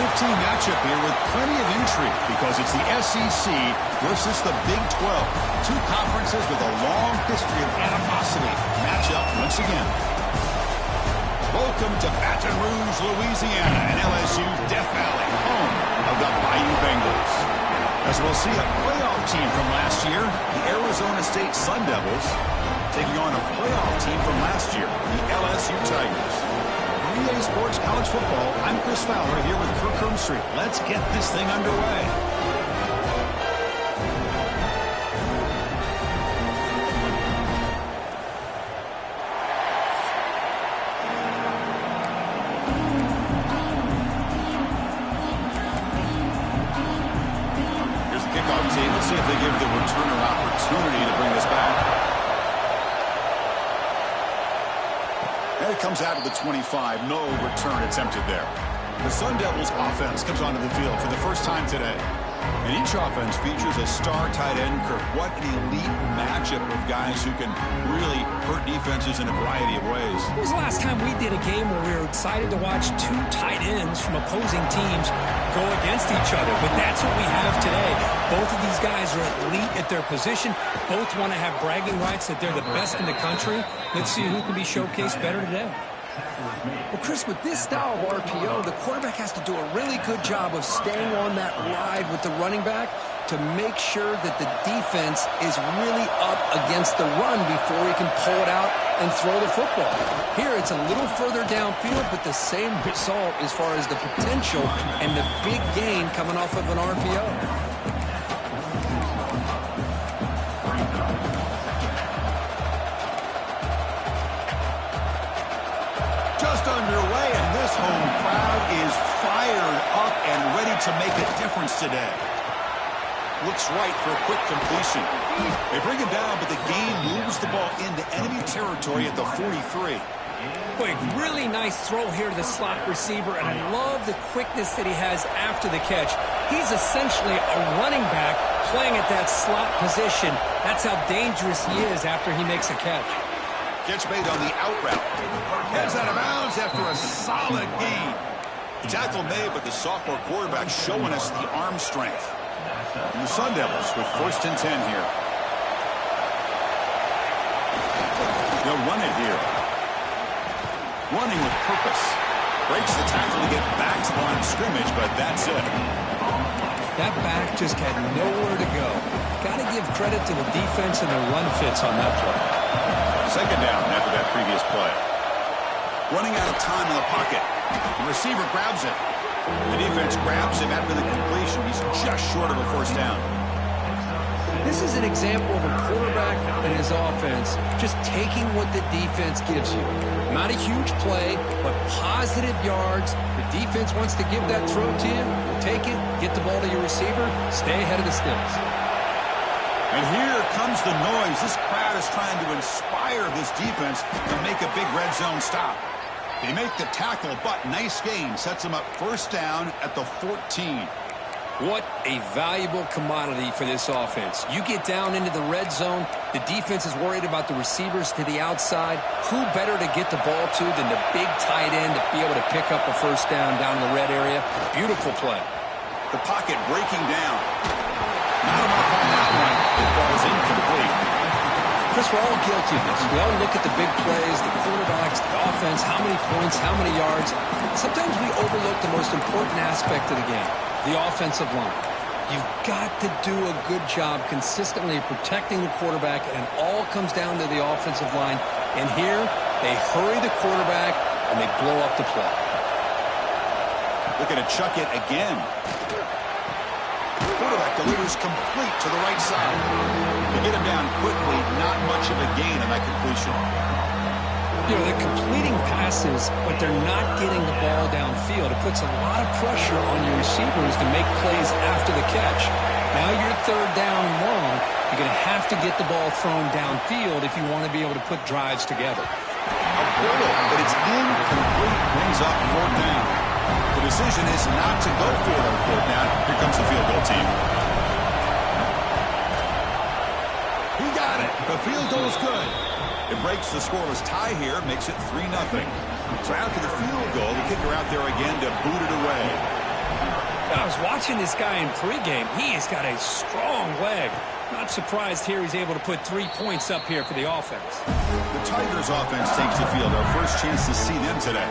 15 matchup here with plenty of intrigue because it's the SEC versus the Big 12. Two conferences with a long history of animosity match up once again. Welcome to Baton Rouge, Louisiana, and LSU's Death Valley, home of the Bayou Bengals. As we'll see a playoff team from last year, the Arizona State Sun Devils, taking on a playoff team from last year, the LSU Tigers. EA Sports College Football, I'm Chris Fowler here with Kirk Herbstreit. Let's get this thing underway. Here's the kickoff team. Let's see if they give the returner opportunity to bring this back. And it comes out of the 25. No return attempted there. The Sun Devils offense comes onto the field for the first time today. And each offense features a star tight end, Kirk. What an elite matchup of guys who can really hurt defenses in a variety of ways. When was the last time we did a game where we were excited to watch two tight ends from opposing teams go against each other? But that's what we have today. Both of these guys are elite at their position. Both want to have bragging rights that they're the best in the country. Let's see who can be showcased better today. Well, Chris, with this style of RPO, the quarterback has to do a really good job of staying on that ride with the running back to make sure that the defense is really up against the run before he can pull it out and throw the football. Here, it's a little further downfield, but the same result as far as the potential and the big gain coming off of an RPO. Underway, and this home crowd is fired up and ready to make a difference today. Looks right for a quick completion. They bring it down, but the game moves the ball into enemy territory at the 43. Boy, really nice throw here to the slot receiver, and I love the quickness that he has after the catch. He's essentially a running back playing at that slot position. That's how dangerous he is after he makes a catch. Catch made on the out route. Heads out of bounds after a solid gain. The tackle made, but the sophomore quarterback showing us the arm strength. And the Sun Devils with 1st and 10 here. They'll run it here. Running with purpose. Breaks the tackle to get back to the line of scrimmage, but that's it. That back just had nowhere to go. Got to give credit to the defense and the run fits on that play. Second down after that previous play. Running out of time in the pocket. The receiver grabs it. The defense grabs him after the completion. He's just short of a 1st down. This is an example of a quarterback and his offense just taking what the defense gives you. Not a huge play, but positive yards. The defense wants to give that throw to you. Take it, get the ball to your receiver, stay ahead of the sticks. And here comes the noise. This crowd is trying to inspire this defense to make a big red zone stop. They make the tackle, but nice gain. Sets them up 1st down at the 14. What a valuable commodity for this offense. You get down into the red zone, the defense is worried about the receivers to the outside. Who better to get the ball to than the big tight end to be able to pick up a 1st down in the red area? Beautiful play. The pocket breaking down. Not enough on that one. The ball is incomplete. Chris, we're all guilty of this. We all look at the big plays, the quarterbacks, the offense, how many points, how many yards. Sometimes we overlook the most important aspect of the game, the offensive line. You've got to do a good job consistently protecting the quarterback, and it all comes down to the offensive line. And here, they hurry the quarterback, and they blow up the play. Looking to chuck it again. Quarterback delivers complete to the right side. They get him down quickly. Not much of a gain on that completion. You know, they're completing passes, but they're not getting the ball downfield. It puts a lot of pressure on your receivers to make plays after the catch. Now you're 3rd down and long. You're going to have to get the ball thrown downfield if you want to be able to put drives together. A bullet, but it's incomplete. Brings up 4th down. The decision is not to go for it on 4th down. Here comes the field goal team. He got it. The field goal is good. It breaks the scoreless tie here, makes it 3-0. So after the field goal, the kicker out there again to boot it away. I was watching this guy in pregame. He has got a strong leg. Not surprised here he's able to put 3 points up here for the offense. The Tigers offense takes the field. Our first chance to see them today.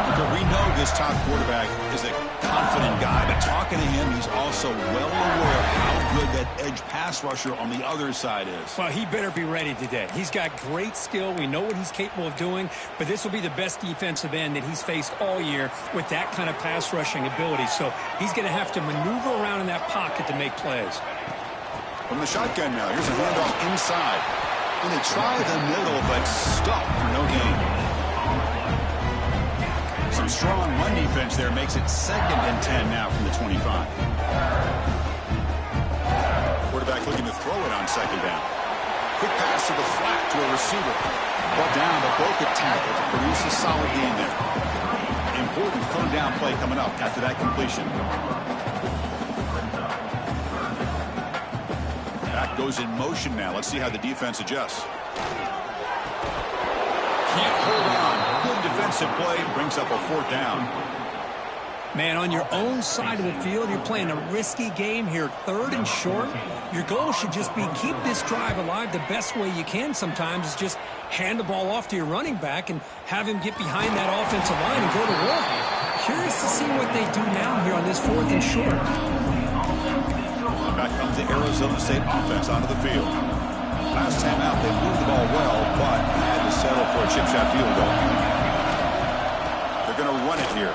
Because we know this top quarterback is a confident guy, but talking to him, he's also well aware of how good that edge pass rusher on the other side is. Well, he better be ready today. He's got great skill. We know what he's capable of doing, but this will be the best defensive end that he's faced all year with that kind of pass rushing ability. So he's going to have to maneuver around in that pocket to make plays. From the shotgun now, here's a handoff inside. And they try the middle, but stuffed for no gain. Some strong run defense there makes it 2nd and 10 now from the 25. Quarterback looking to throw it on 2nd down. Quick pass to the flat to a receiver. Brought down, but broke a tackle to produce a solid gain there. Important 3rd down play coming up after that completion. Back goes in motion now. Let's see how the defense adjusts. Can't hold on. Good defensive play. Brings up a 4th down. Man, on your own side of the field, you're playing a risky game here. 3rd and short. Your goal should just be keep this drive alive the best way you can sometimes is just hand the ball off to your running back and have him get behind that offensive line and go to work. Curious to see what they do now here on this 4th and short. Back comes the Arizona State offense onto the field. Last time out, they moved the ball well, but had to settle for a chip shot field goal. They're going to run it here.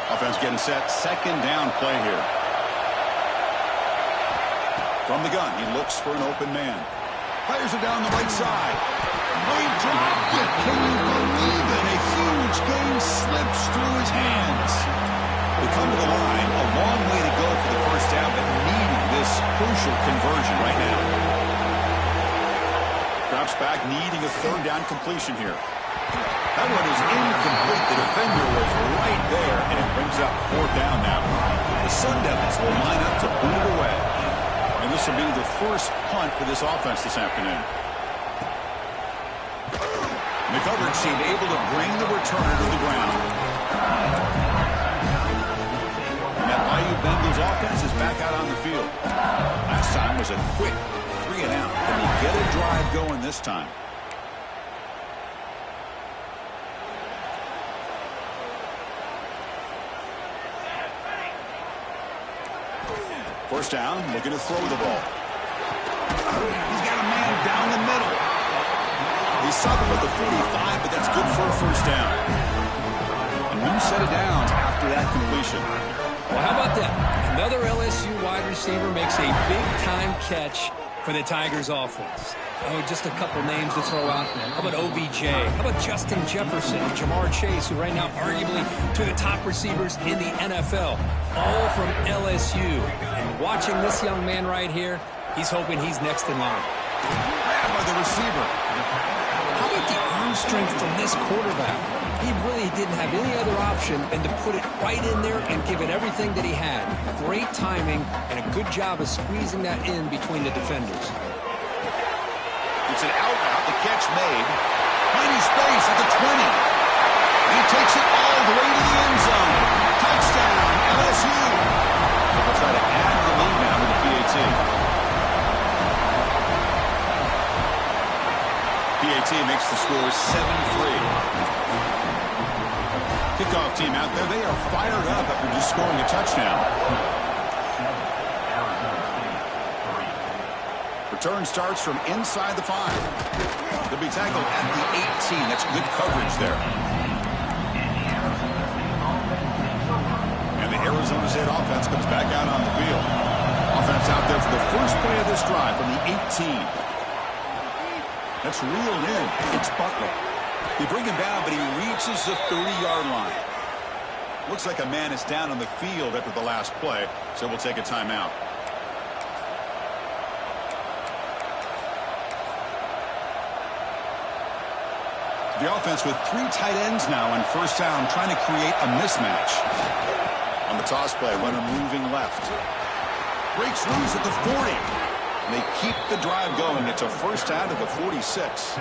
Offense getting set. 2nd down play here. From the gun, he looks for an open man. Fires it down the right side. He dropped it. Can you believe it? A huge gain slips through his hands. They come to the line. A long way to go for the 1st down, but needing this crucial conversion right now. Drops back, needing a 3rd down completion here. That one is incomplete. The defender was right there, and it brings up 4th down now. The Sun Devils will line up to boot it away. And this will be the first punt for this offense this afternoon. McCovern seemed able to bring the returner to the ground. And that Bayou Bengals offense is back out on the field. Last time was a quick 3 and out. Can he get a drive going this time? First down, looking to throw the ball. He's got a man down the middle. He's stopping with the 45, but that's good for a 1st down. And you set it down after that completion. Well, how about that? Another LSU wide receiver makes a big-time catch for the Tigers offense. Oh, just a couple names to throw out. How about OBJ? How about Justin Jefferson and Jamar Chase, who right now arguably two of the top receivers in the NFL, all from LSU. And watching this young man right here, he's hoping he's next in line. Grabbed by the receiver. How about the arm strength from this quarterback? He really didn't have any other option than to put it right in there and give it everything that he had. Great timing and a good job of squeezing that in between the defenders. It's an out route. The catch made. Finding space at the 20. He takes it all the way to the end zone. Touchdown, LSU. They'll try to add the lead now to the PAT. PAT makes the score 7-3. Kickoff team out there. They are fired up after just scoring a touchdown. Return starts from inside the 5. They'll be tackled at the 18. That's good coverage there. And the Arizona State offense comes back out on the field. Offense out there for the first play of this drive from the 18. That's reeled in. It's Butler. They bring him down, but he reaches the 30-yard line. Looks like a man is down on the field after the last play, so we'll take a timeout. The offense with 3 tight ends now on first down, trying to create a mismatch. On the toss play, runner moving left. Breaks loose at the 40. And they keep the drive going. It's a first down to the 46.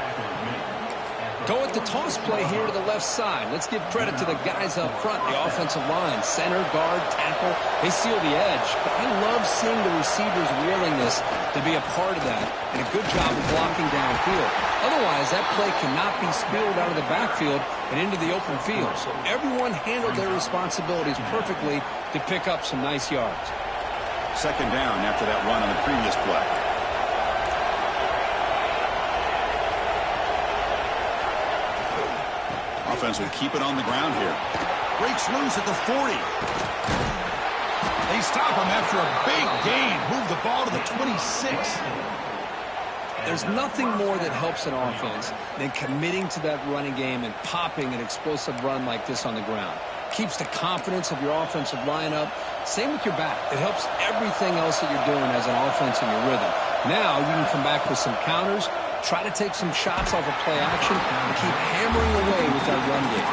Go with the toss play here to the left side. Let's give credit to the guys up front, the offensive line, center, guard, tackle. They seal the edge. But I love seeing the receivers' willingness to be a part of that and a good job of blocking downfield. Otherwise, that play cannot be spilled out of the backfield and into the open field. So everyone handled their responsibilities perfectly to pick up some nice yards. Second down after that run on the previous play. Offense will keep it on the ground here. Breaks loose at the 40. They stop him after a big gain. Move the ball to the 26. There's nothing more that helps an offense than committing to that running game and popping an explosive run like this on the ground. Keeps the confidence of your offensive lineup. Same with your back. It helps everything else that you're doing as an offense in your rhythm. Now you can come back with some counters, try to take some shots off of play action, and keep hammering away with that run game.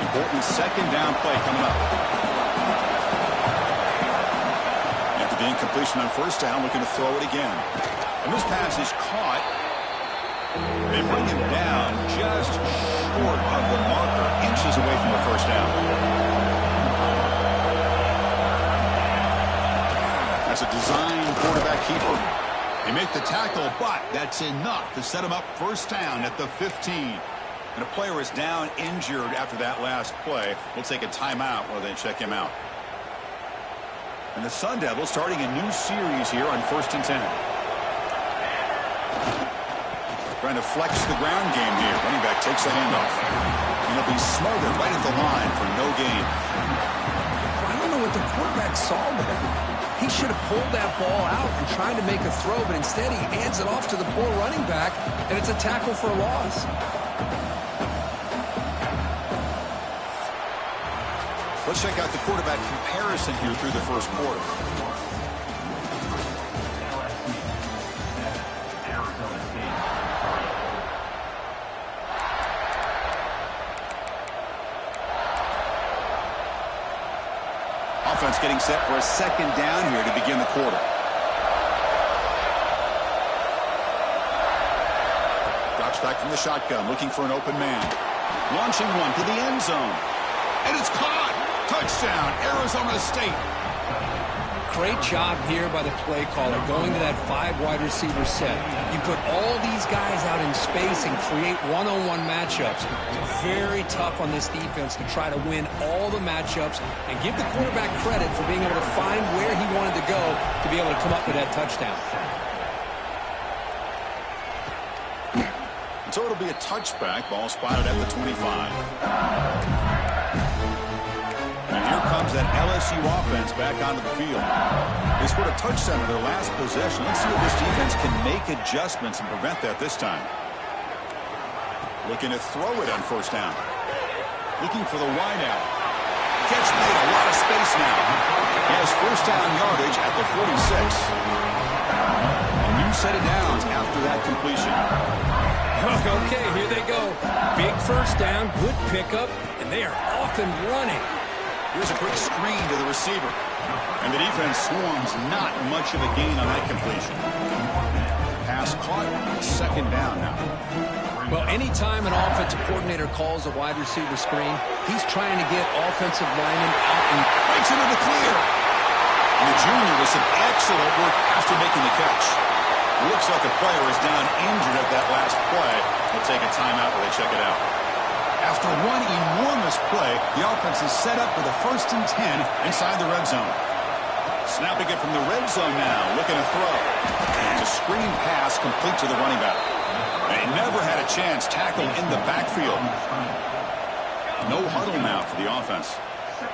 Important second down play coming up. After the incompletion on first down, looking to throw it again. And this pass is caught. They bring him down just short of the marker, inches away from the first down. That's a design quarterback keeper. They make the tackle, but that's enough to set him up first down at the 15. And a player is down injured after that last play. We'll take a timeout while they check him out. And the Sun Devils starting a new series here on 1st and 10. Trying to flex the ground game here. Running back takes the handoff. And he'll be smothered right at the line for no gain. I don't know what the quarterback saw there. He should have pulled that ball out and tried to make a throw, but instead he hands it off to the poor running back, and it's a tackle for a loss. Let's check out the quarterback comparison here through the first quarter. Offense getting set for a second down here to begin the quarter. Drops back from the shotgun, looking for an open man. Launching one to the end zone. And it's caught. Touchdown, Arizona State. Great job here by the play caller going to that 5 wide receiver set. You put all these guys out in space and create one-on-one matchups. It's very tough on this defense to try to win all the matchups and give the quarterback credit for being able to find where he wanted to go to be able to come up with that touchdown. So it'll be a touchback. Ball spotted at the 25. And here comes that LSU offense back onto the field. They scored a touchdown in their last possession. Let's see if this defense can make adjustments and prevent that this time. Looking to throw it on first down. Looking for the wideout. Catch made, a lot of space now. He has first down yardage at the 46. A new set of downs after that completion. Okay, here they go. Big first down, good pickup, and they are off and running. Here's a quick screen to the receiver. And the defense swarms not much of a gain on that completion. Pass caught, second down now. Well, anytime an offensive coordinator calls a wide receiver screen, he's trying to get offensive linemen out and breaks into the clear. And the junior with some excellent work after making the catch. Looks like the player is down injured at that last play. We'll take a timeout while they check it out. After one enormous play, the offense is set up for the 1st and 10 inside the red zone. Snapping it from the red zone now, looking to throw. And a screen pass complete to the running back. They never had a chance tackled in the backfield. No huddle now for the offense.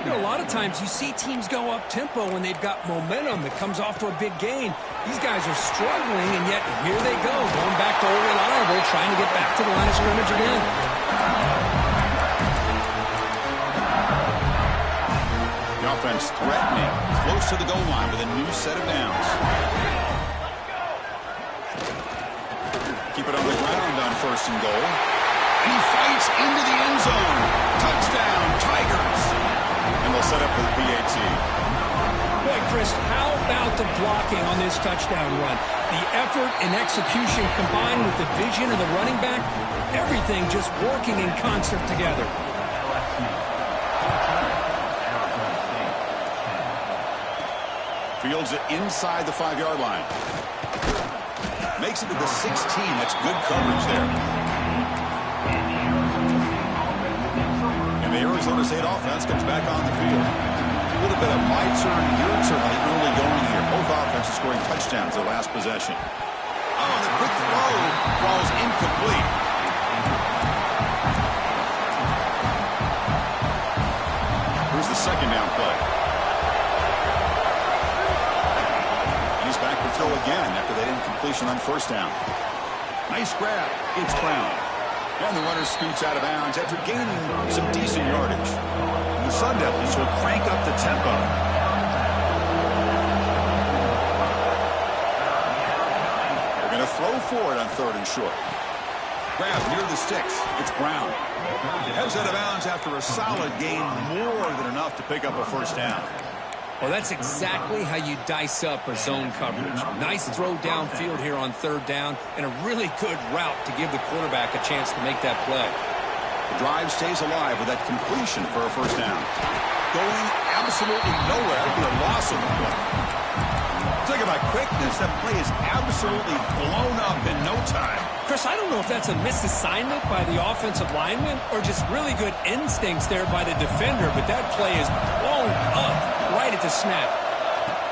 You know, a lot of times you see teams go up-tempo when they've got momentum that comes off to a big gain. These guys are struggling, and yet here they go, going back to old reliable, trying to get back to the line of scrimmage again. The offense threatening, close to the goal line with a new set of downs. Keep it on the ground on 1st and goal. And he fights into the end zone. Touchdown, Tigers. And they'll set up with PAT. Boy, Chris, how about the blocking on this touchdown run? The effort and execution combined with the vision of the running back, everything just working in concert together. Fields it inside the 5-yard line. Makes it to the 16. That's good coverage there. And the Arizona State offense comes back on the field. A little bit of my turn, your turn on the early going here. Both offenses scoring touchdowns their last possession. Oh, the quick throw falls incomplete. Here's the second down play. He's back to throw again after that incompletion on first down. Nice grab. It's Brown. And the runner scoots out of bounds after gaining some decent yardage. The Sun Devils will crank up the tempo. They're going to throw for it on 3rd and short. Grab near the sticks. It's Brown. Heads out of bounds after a solid gain, more than enough to pick up a first down. Well, that's exactly how you dice up a zone coverage. Nice throw downfield here on 3rd down, and a really good route to give the quarterback a chance to make that play. The drive stays alive with that completion for a first down. Going absolutely nowhere with a loss of the play. Talk about quickness. That play is absolutely blown up in no time. Chris, I don't know if that's a misassignment by the offensive lineman or just really good instincts there by the defender, but that play is blown up right at the snap.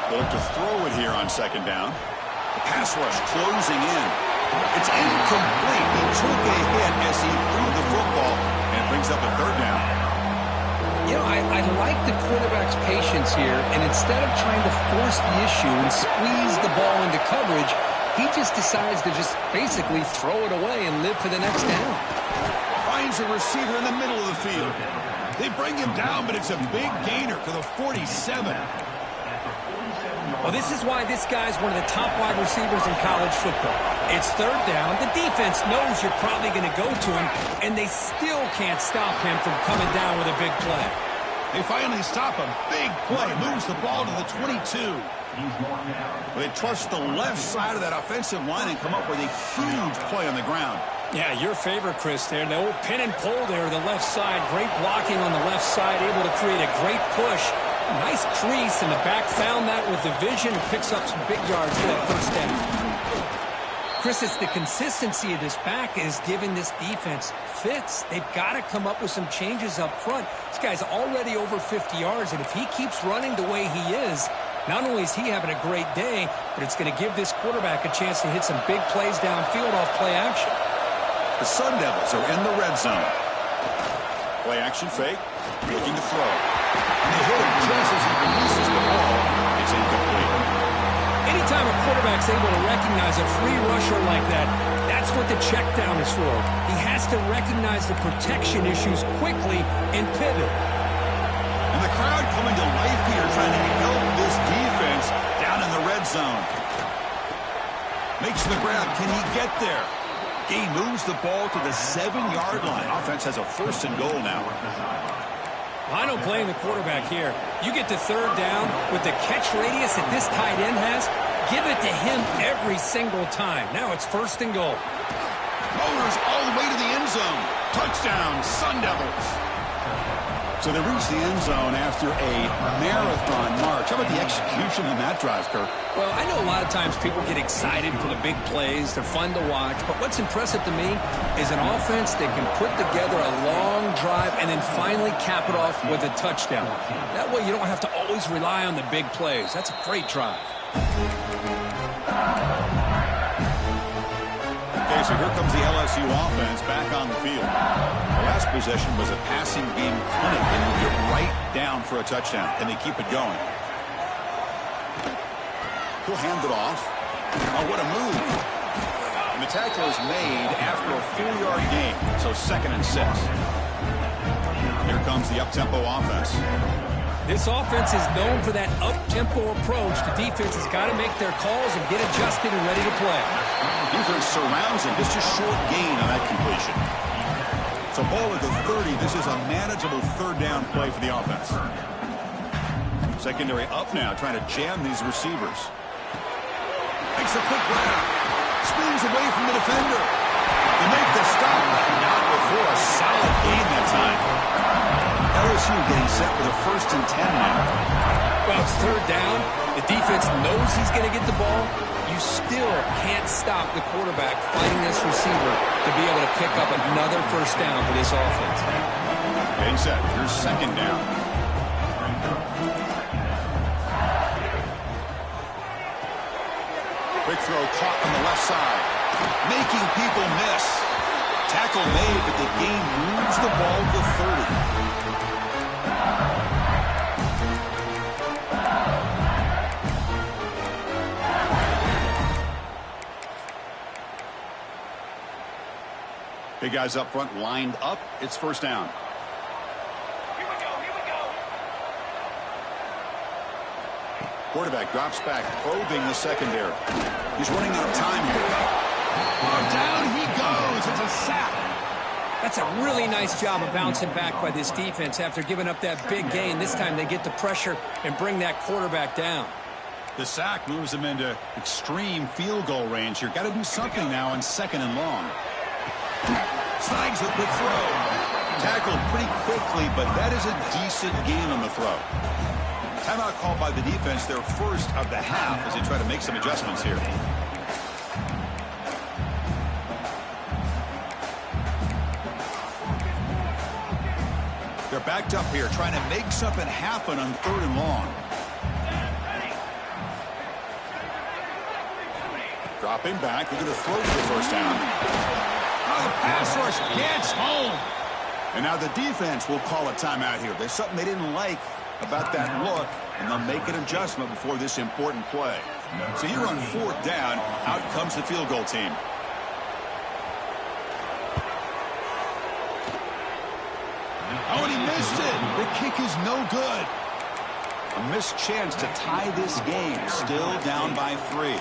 They'll look to throw it here on 2nd down. The pass rush closing in. It's incomplete. He took a hit as he threw the football, and it brings up a 3rd down. You know, I like the quarterback's patience here, and instead of trying to force the issue and squeeze the ball into coverage, he just decides to just basically throw it away and live for the next down. Finds a receiver in the middle of the field. They bring him down, but it's a big gainer to the 47. Well, this is why this guy's one of the top wide receivers in college football. It's 3rd down. The defense knows you're probably going to go to him, and they still can't stop him from coming down with a big play. They finally stop him. Big play. Moves the ball to the 22. They trust the left side of that offensive line and come up with a huge play on the ground. Yeah, your favorite, Chris, there. The old pin and pull there, the left side. Great blocking on the left side, able to create a great push. Nice crease, and the back found that with the vision and picks up some big yards for that first down. Chris, it's the consistency of this back is giving this defense fits. They've got to come up with some changes up front. This guy's already over 50 yards, and if he keeps running the way he is, not only is he having a great day, but it's going to give this quarterback a chance to hit some big plays downfield off play action. The Sun Devils are in the red zone. Play action fake, looking to throw. And they hit him just as he releases the ball. It's incomplete. Anytime a quarterback's able to recognize a free rusher like that, that's what the check down is for. He has to recognize the protection issues quickly and pivot. And the crowd coming to life here, trying to help this defense down in the red zone. Makes the grab. Can he get there? He moves the ball to the 7-yard line. Offense has a 1st and goal now. I don't blame the quarterback here. You get to 3rd down with the catch radius that this tight end has, give it to him every single time. Now it's 1st and goal. Motors all the way to the end zone. Touchdown, Sun Devils. So they reach the end zone after a marathon march. How about the execution on that drive, Kirk? Well, I know a lot of times people get excited for the big plays. They're fun to watch. But what's impressive to me is an offense that can put together a long drive and then finally cap it off with a touchdown. That way you don't have to always rely on the big plays. That's a great drive. Okay, so here comes the LSU offense back on the field. The last possession was a passing game clinic. They moved it right down for a touchdown. Can they keep it going? He'll hand it off. Oh, what a move. And the tackle is made after a 4-yard gain, so 2nd and 6. Here comes the up-tempo offense. This offense is known for that up-tempo approach. The defense has got to make their calls and get adjusted and ready to play. Defense surrounds him. Just a short gain on that completion. So ball at the 30. This is a manageable 3rd down play for the offense. Secondary up now, trying to jam these receivers. Makes a quick grab. Spins away from the defender. They make the stop. Not before a solid gain that time. LSU getting set with a 1st and 10 now. Well, it's 3rd down. The defense knows he's going to get the ball. You still can't stop the quarterback fighting this receiver to be able to pick up another 1st down for this offense. Getting set. Here's 2nd down. Quick throw caught on the left side. Making people miss. Tackle made, but the gain moves the ball to 30. Big guys up front lined up. It's 1st down. Here we go. Quarterback drops back, probing the secondary. He's running out of time here. Oh, down he goes. It's a sack. That's a really nice job of bouncing back by this defense after giving up that big gain. This time they get the pressure and bring that quarterback down. The sack moves him into extreme field goal range here. Got to do something now on 2nd and long. Snags a quick throw. Tackled pretty quickly, but that is a decent gain on the throw. Timeout called by the defense, their 1st of the half, as they try to make some adjustments here. They're backed up here, trying to make something happen on 3rd and long. Dropping back, they're going to throw for the 1st down. Oh, the pass rush gets home. And now the defense will call a timeout here. There's something they didn't like about that look, and they'll make an adjustment before this important play. So here on 4th down, out comes the field goal team. Oh, and he missed it. The kick is no good. A missed chance to tie this game. Still down by 3.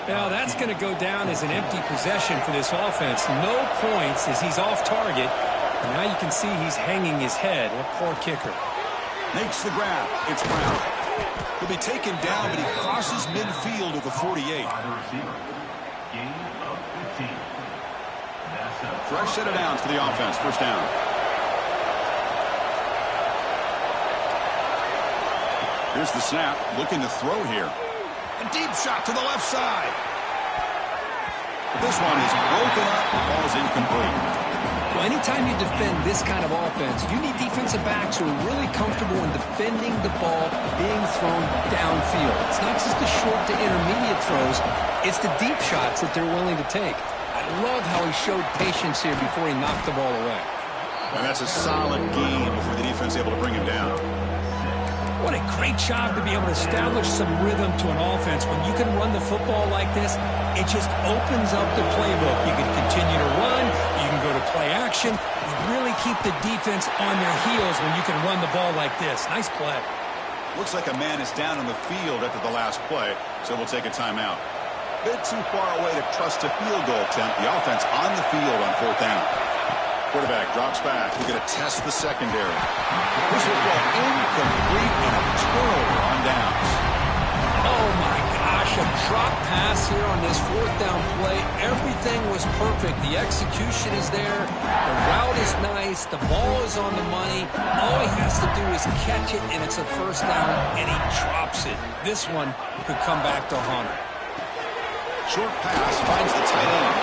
Now that's going to go down as an empty possession for this offense. No points as he's off target. And now you can see he's hanging his head. A poor kicker. Makes the grab. It's Brown. He'll be taken down, but he crosses midfield at the 48. Fresh set of downs for the offense. 1st down. Here's the snap. Looking to throw here. A deep shot to the left side. This one is broken up. The ball is incomplete. Well, anytime you defend this kind of offense, you need defensive backs who are really comfortable in defending the ball being thrown downfield. It's not just the short to intermediate throws. It's the deep shots that they're willing to take. I love how he showed patience here before he knocked the ball away. And that's a solid gain before the defense is able to bring him down. What a great job to be able to establish some rhythm to an offense. When you can run the football like this, it just opens up the playbook. You can continue to run. You can go to play action. You really keep the defense on their heels when you can run the ball like this. Nice play. Looks like a man is down on the field after the last play, so we'll take a timeout. Bit too far away to trust a field goal attempt. The offense on the field on 4th down. Quarterback drops back. We're going to test the secondary. This will go incomplete and a turnover on downs. Oh, my gosh. A drop pass here on this 4th down play. Everything was perfect. The execution is there. The route is nice. The ball is on the money. All he has to do is catch it, and it's a 1st down, and he drops it. This one could come back to haunt him. Short pass finds the tight end.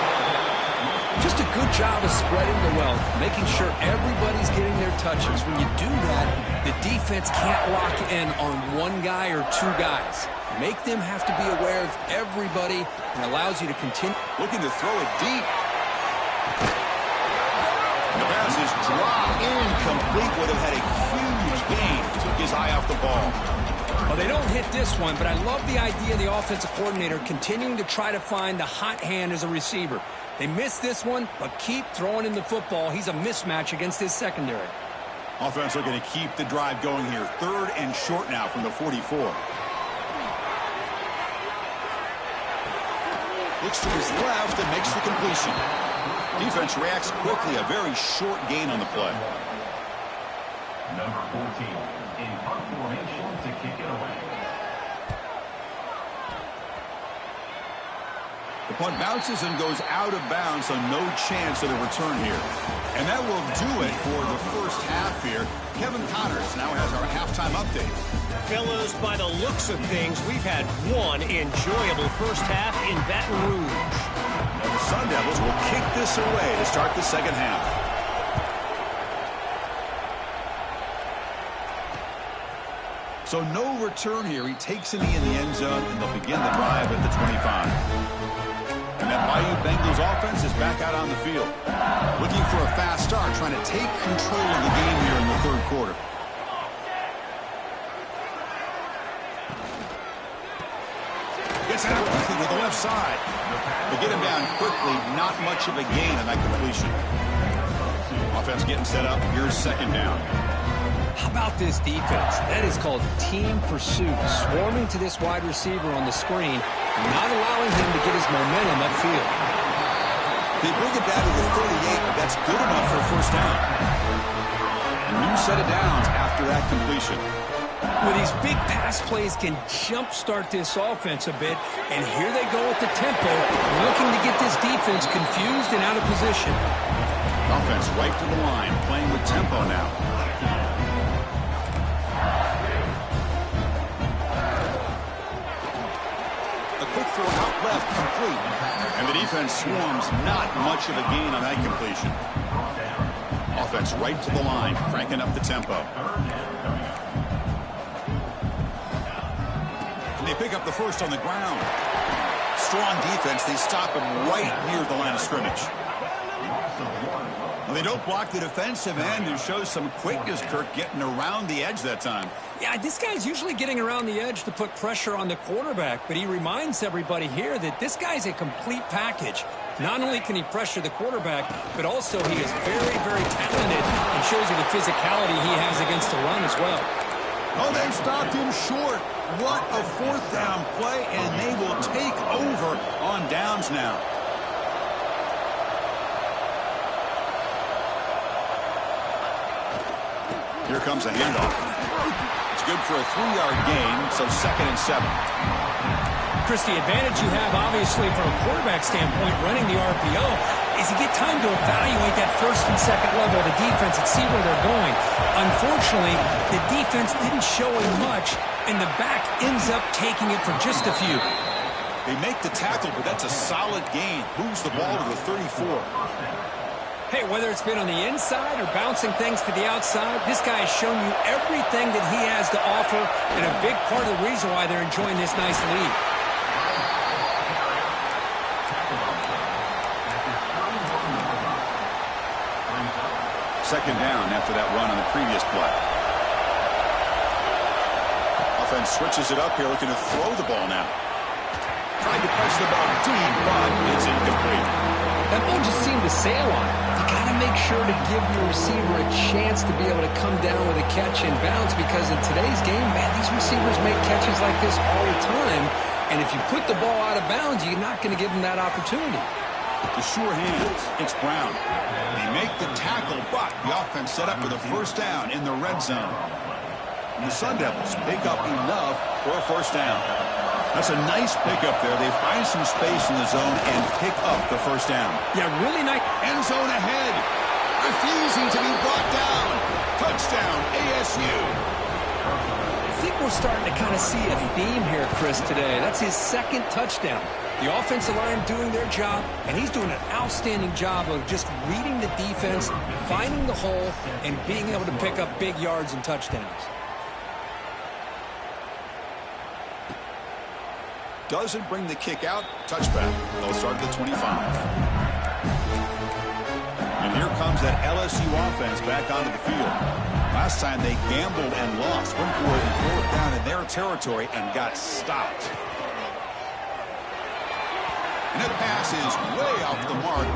Just a good job of spreading the wealth, making sure everybody's getting their touches. When you do that, the defense can't lock in on one guy or 2 guys. Make them have to be aware of everybody and allows you to continue. Looking to throw it deep. The pass is dropped incomplete. Would have had a huge gain. Took his eye off the ball. Well, they don't hit this one, but I love the idea of the offensive coordinator continuing to try to find the hot hand as a receiver. They missed this one, but keep throwing him the football. He's a mismatch against his secondary. Offense looking to keep the drive going here. 3rd and short now from the 44. Looks to his left and makes the completion. Defense reacts quickly. A very short gain on the play. Number 14 in punt formation to kick it away. The punt bounces and goes out of bounds, so no chance of a return here. And that will do it for the first half here. Kevin Connors now has our halftime update. Fellas, by the looks of things, we've had one enjoyable first half in Baton Rouge. And the Sun Devils will kick this away to start the second half. So no return here. He takes a knee in the end zone, and they'll begin the drive at the 25. And that Bayou Bengals offense is back out on the field. Looking for a fast start, trying to take control of the game here in the third quarter. Gets out quickly with the left side. They get him down quickly, not much of a gain on that completion. Offense getting set up. Here's second down. How about this defense? That is called team pursuit. Swarming to this wide receiver on the screen, not allowing him to get his momentum upfield. They bring it down to the 38, but that's good enough for a first down. A new set of downs after that completion. Well, these big pass plays can jumpstart this offense a bit, and here they go with the tempo, looking to get this defense confused and out of position. Offense right to the line, playing with tempo now. Throw out left, complete. And the defense swarms, not much of a gain on that completion. Offense right to the line, cranking up the tempo. And they pick up the first on the ground. Strong defense, they stop him right near the line of scrimmage. Well, they don't block the defensive end, who shows some quickness, Kirk, getting around the edge that time. Yeah, this guy's usually getting around the edge to put pressure on the quarterback, but he reminds everybody here that this guy's a complete package. Not only can he pressure the quarterback, but also he is very, very talented and shows you the physicality he has against the run as well. Oh, they've stopped him short. What a fourth down play, and they will take over on downs now. Here comes a handoff. It's good for a 3-yard gain, so 2nd and 7. Chris, the advantage you have, obviously, from a quarterback standpoint, running the RPO, is you get time to evaluate that first and second level of the defense and see where they're going. Unfortunately, the defense didn't show him much, and the back ends up taking it for just a few. They make the tackle, but that's a solid gain. Moves the ball to the 34. Hey, whether it's been on the inside or bouncing things to the outside, this guy has shown you everything that he has to offer, and a big part of the reason why they're enjoying this nice lead. Second down after that run on the previous play. Offense switches it up here, looking to throw the ball now. Tried to press the ball deep, but it's incomplete. That ball just seemed to sail on it. You got to make sure to give your receiver a chance to be able to come down with a catch and bounce, because in today's game, man, these receivers make catches like this all the time. And if you put the ball out of bounds, you're not going to give them that opportunity. The sure hands. It's Brown. They make the tackle, but the offense set up for the first down in the red zone. And the Sun Devils pick up enough for a first down. That's a nice pickup there. They find some space in the zone and pick up the first down. Yeah, really nice. End zone ahead. Refusing to be brought down. Touchdown, ASU. I think we're starting to kind of see a theme here, Chris, today. That's his second touchdown. The offensive line doing their job, and he's doing an outstanding job of just reading the defense, finding the hole, and being able to pick up big yards and touchdowns. Doesn't bring the kick out. Touchback. They'll start at the 25. And here comes that LSU offense back onto the field. Last time they gambled and lost. Went for it and fourth down in their territory and got stopped. And that pass is way off the mark.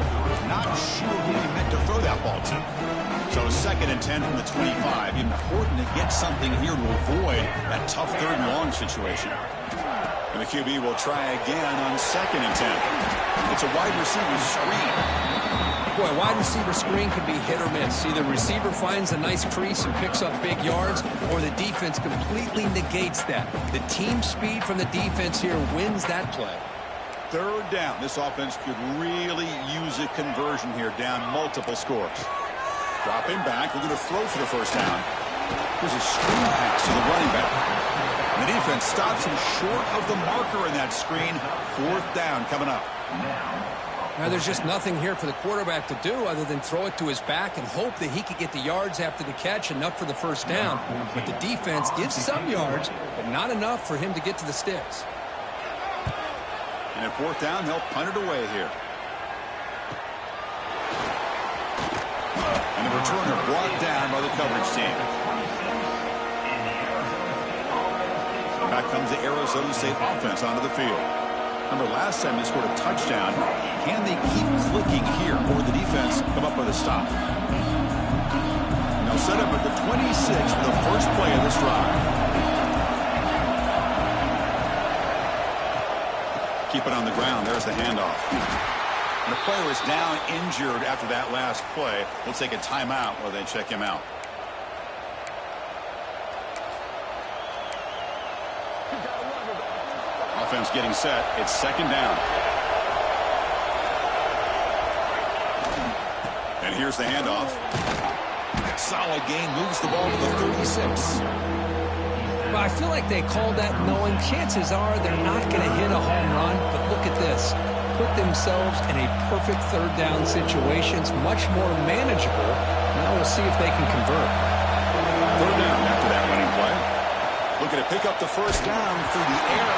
Not sure who he meant to throw that ball to. So 2nd and 10 from the 25. Important to get something here to avoid that tough 3rd and long situation. And the QB will try again on 2nd and 10. It's a wide receiver screen. Boy, wide receiver screen can be hit or miss. Either receiver finds a nice crease and picks up big yards, or the defense completely negates that. The team speed from the defense here wins that play. Third down. This offense could really use a conversion here, down multiple scores. Dropping back. We're going to throw for the first down. Here's a screen pass to the running back. And the defense stops him short of the marker in that screen. Fourth down coming up. Now, there's just nothing here for the quarterback to do other than throw it to his back and hope that he could get the yards after the catch, enough for the first down. But the defense gives some yards, but not enough for him to get to the sticks. And at fourth down, they'll punt it away here. And the returner brought down by the coverage team. Back comes the Arizona State offense onto the field. Remember, last time they scored a touchdown. Can they keep clicking here, or the defense come up with a stop? Now set up at the 26 for the first play of this drive. Keep it on the ground. There's the handoff. And the player is down injured after that last play. We'll take a timeout while they check him out. Offense getting set. It's second down. And here's the handoff. Solid gain, moves the ball to the 36. Well, I feel like they called that knowing chances are they're not going to hit a home run. But look at this. Put themselves in a perfect third down situation. It's much more manageable. Now we'll see if they can convert. Third down after that running play. Looking to pick up the first down through the air.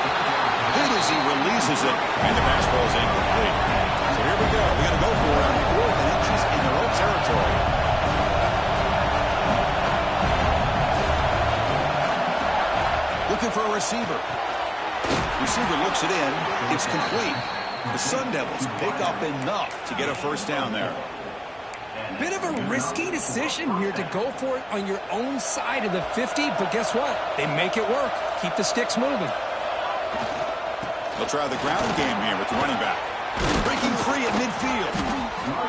Good as he releases it, and the pass ball is incomplete. So here we go. We got to go for it on 4th and inches in their own territory. Looking for a receiver. Receiver looks it in. It's complete. The Sun Devils pick up enough to get a first down there. Bit of a risky decision here to go for it on your own side of the 50, but guess what? They make it work. Keep the sticks moving. They'll try the ground game here with the running back. Breaking free at midfield.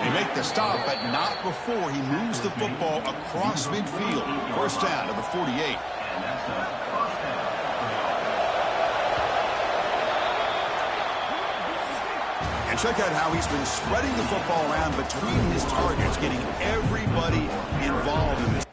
They make the stop, but not before he moves the football across midfield. First down to the 48. And check out how he's been spreading the football around between his targets, getting everybody involved in this.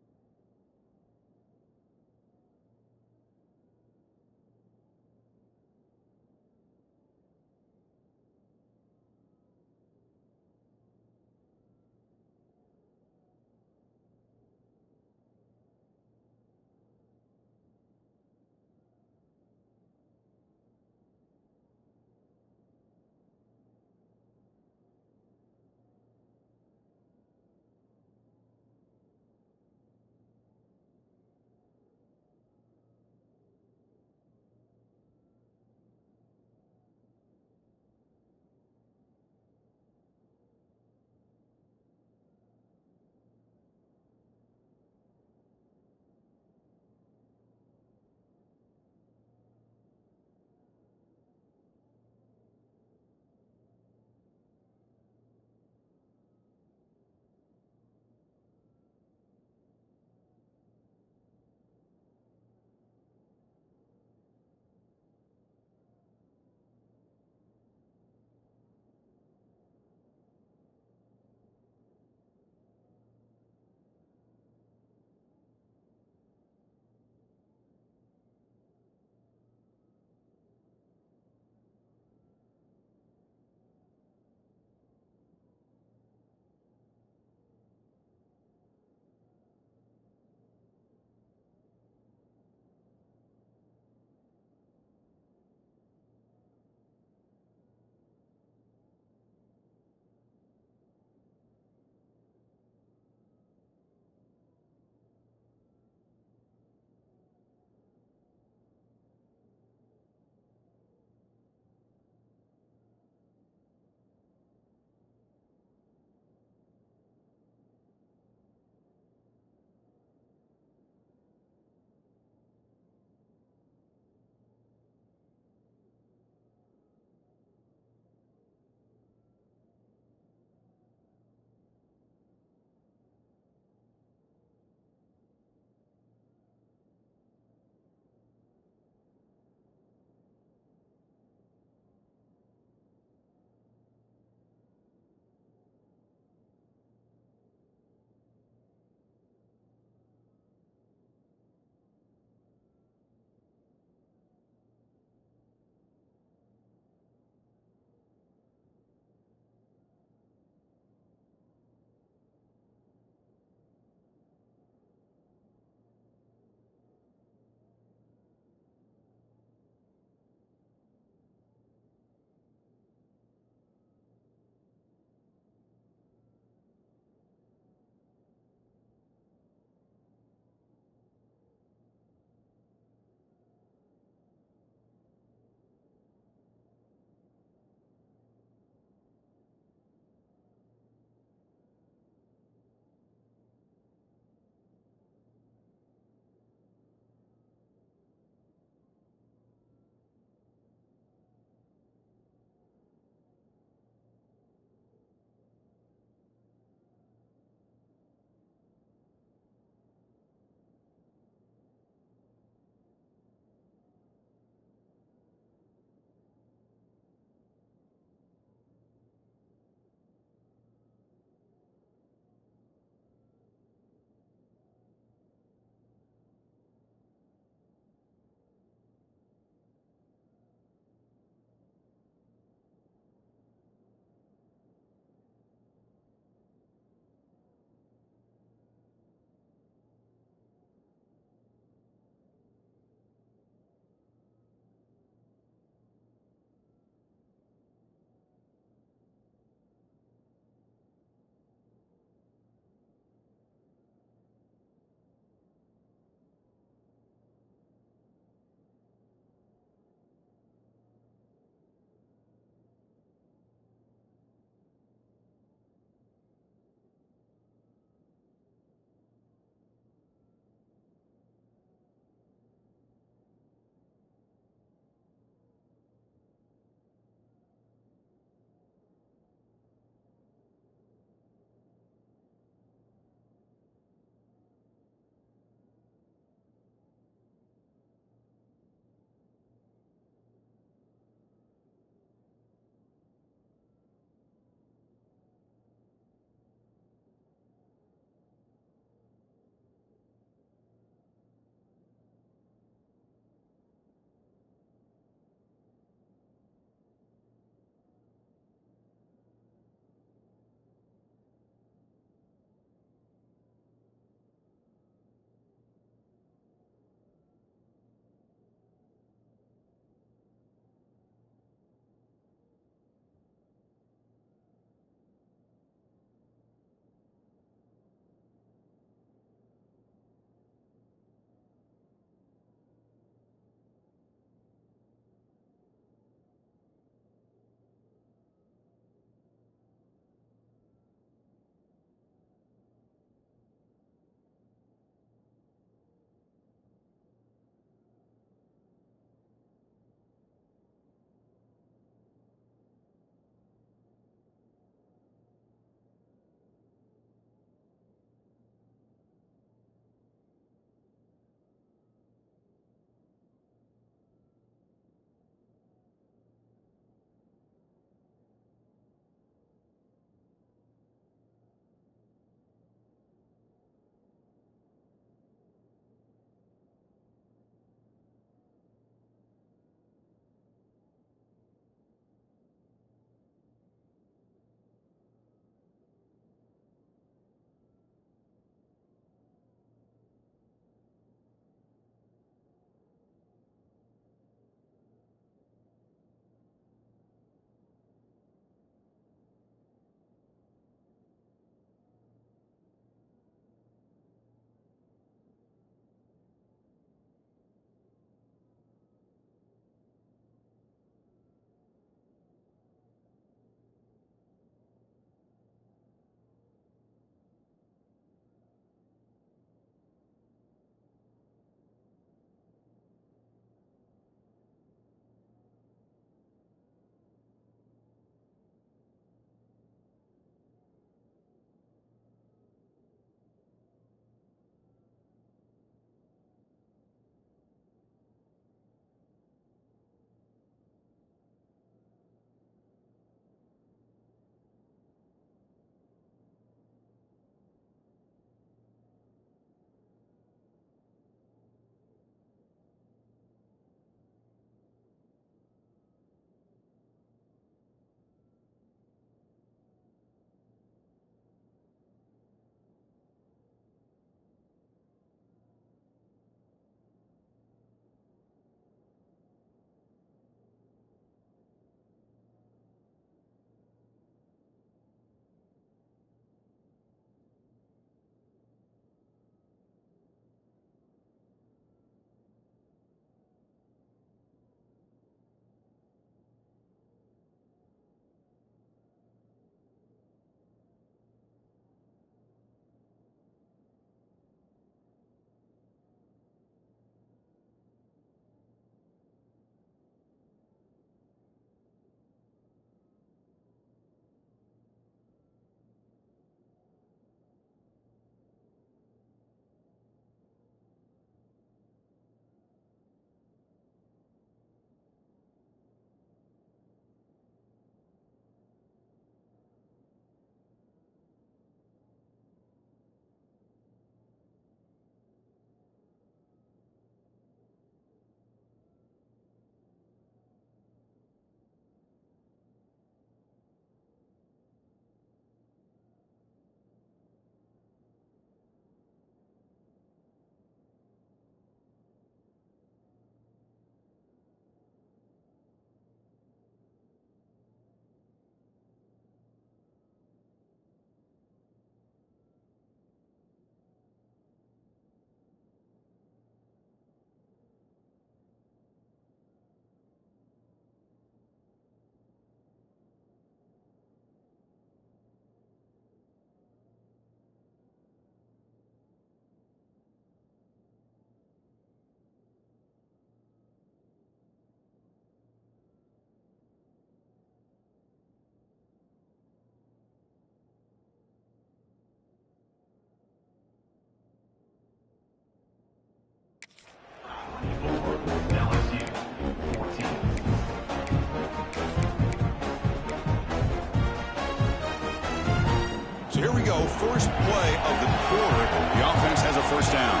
first play of the quarter, the offense has a first down.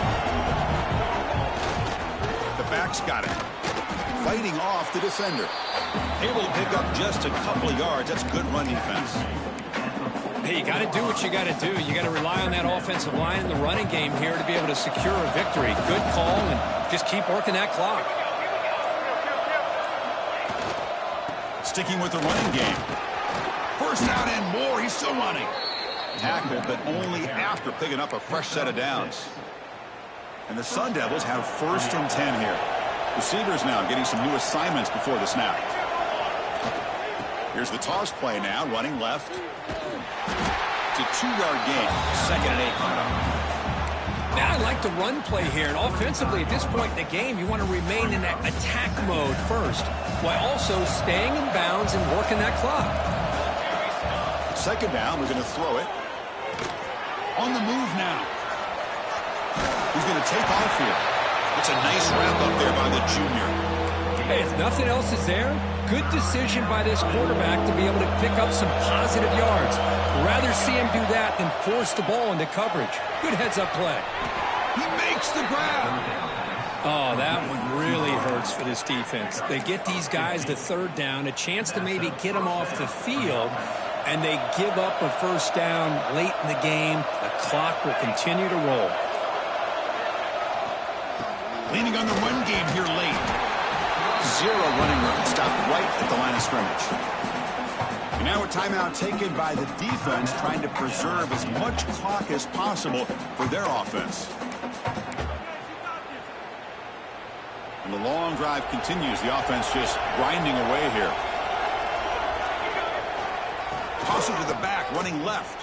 The back's got it. Fighting off the defender. Able to pick up just a couple of yards. That's good run defense. Hey, you got to do what you got to do. You got to rely on that offensive line in the running game here to be able to secure a victory. Good call, and just keep working that clock. Sticking with the running game. First down and more. He's still running. Tackled, but only after picking up a fresh set of downs. And the Sun Devils have first and 10 here. Receivers now getting some new assignments before the snap. Here's the toss play now, running left. It's a 2-yard gain. 2nd and 8 coming up. Now I like the run play here. And offensively, at this point in the game, you want to remain in that attack mode first, while also staying in bounds and working that clock. 2nd down, we're going to throw it. On the move now. He's going to take off here. It's a nice wrap up there by the junior. Hey, if nothing else is there, good decision by this quarterback to be able to pick up some positive yards. Rather see him do that than force the ball into coverage. Good heads-up play. He makes the grab. Oh, that one really hurts for this defense. They get these guys to 3rd down, a chance to maybe get them off the field, and they give up a first down late in the game. The clock will continue to roll. Leaning on the run game here late. 0 running room. Stopped right at the line of scrimmage. And now a timeout taken by the defense, trying to preserve as much clock as possible for their offense. And the long drive continues. The offense just grinding away here. Toss it to the back, running left.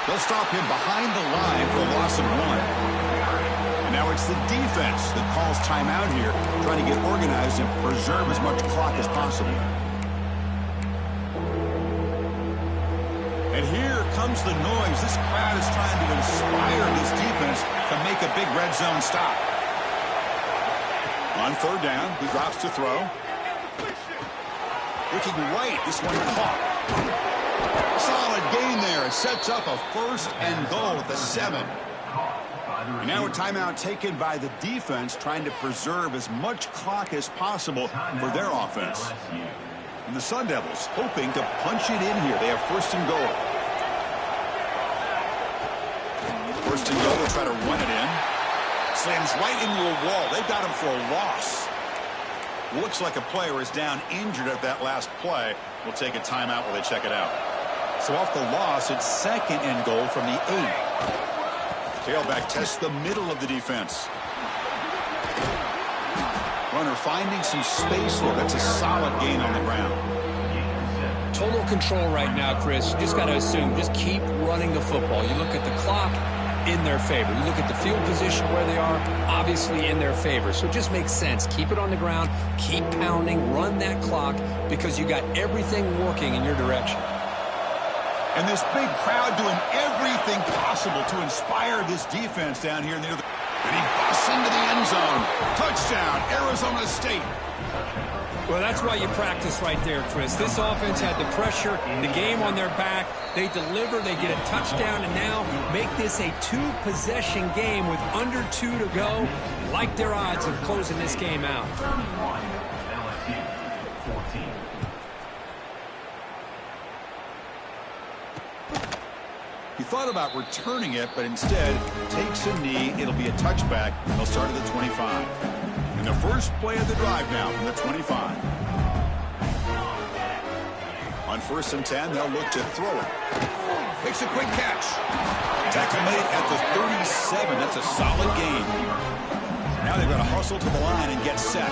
They'll stop him behind the line for a loss of 1. Now it's the defense that calls timeout here, trying to get organized and preserve as much clock as possible. And here comes the noise. This crowd is trying to inspire this defense to make a big red zone stop. On 3rd down, he drops to throw. Looking right, this one caught. Solid gain there. It sets up a 1st and goal at the 7. And now a timeout taken by the defense, trying to preserve as much clock as possible for their offense. And the Sun Devils hoping to punch it in here. They have 1st and goal. 1st and goal, they'll try to run it in. Slams right into a wall. They've got him for a loss. Looks like a player is down injured at that last play. We'll take a timeout while they check it out. So off the loss, it's 2nd and goal from the 8. Tailback tests the middle of the defense. Runner finding some space here. That's a solid gain on the ground. Total control right now, Chris. You just got to assume, just keep running the football. You look at the clock, in their favor. You look at the field position where they are, obviously in their favor. So it just makes sense. Keep it on the ground, keep pounding, run that clock, because you got everything working in your direction. And this big crowd doing everything possible to inspire this defense down here near the... And he busts into the end zone. Touchdown, Arizona State. Well, that's why you practice right there, Chris. This offense had the pressure, the game on their back. They deliver, they get a touchdown, and now make this a 2-possession game with under 2 to go. Like their odds of closing this game out. He thought about returning it, but instead takes a knee. It'll be a touchback. They'll start at the 25. And the first play of the drive now from the 25. On 1st and 10, they'll look to throw it. Makes a quick catch. Tackle made at the 37. That's a solid gain. Now they've got to hustle to the line and get set.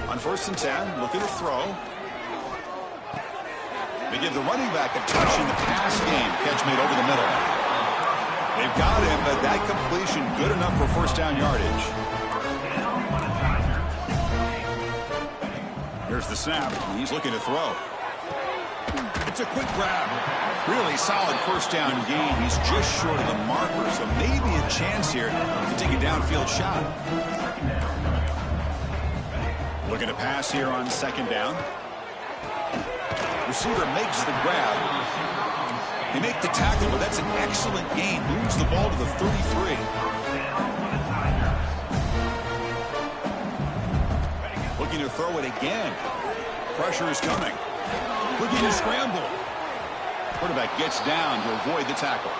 On 1st and 10, looking to throw. They give the running back a touch in the pass game. Catch made over the middle. They've got him, but that completion good enough for 1st down yardage. Here's the snap. He's looking to throw. It's a quick grab. Really solid 1st down gain. He's just short of the marker, so maybe a chance here to take a downfield shot. Looking to pass here on 2nd down. Receiver makes the grab. They make the tackle, but that's an excellent gain. Moves the ball to the 33. Looking to throw it again. Pressure is coming. Looking to scramble. Quarterback gets down to avoid the tackle.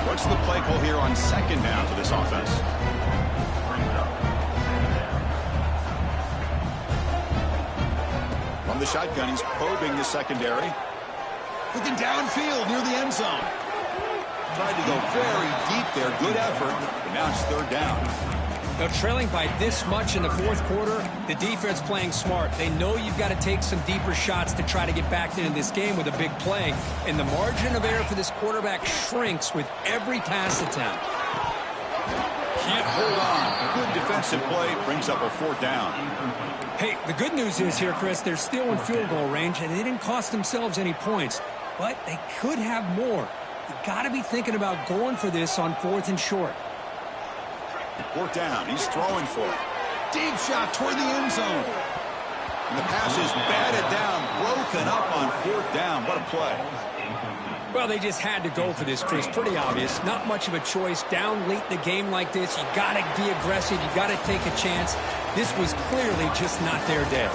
What's the play call here on second down for this offense? From the shotgun, he's probing the secondary. Looking downfield near the end zone. Tried to go very deep there. Good effort. But now it's third down. Now, trailing by this much in the fourth quarter, the defense playing smart. They know you've got to take some deeper shots to try to get back into this game with a big play. And the margin of error for this quarterback shrinks with every pass attempt. Can't hold on. A good defensive play brings up a fourth down. Hey, the good news is here, Chris, they're still in field goal range, and they didn't cost themselves any points. But they could have more. You got to be thinking about going for this on 4th and short. Fourth down. He's throwing for it. Deep shot toward the end zone. And the pass is batted down, broken up on 4th down. What a play. Well, they just had to go for this, Chris. Pretty obvious. Not much of a choice. Down late in the game like this, you got to be aggressive. You got to take a chance. This was clearly just not their day.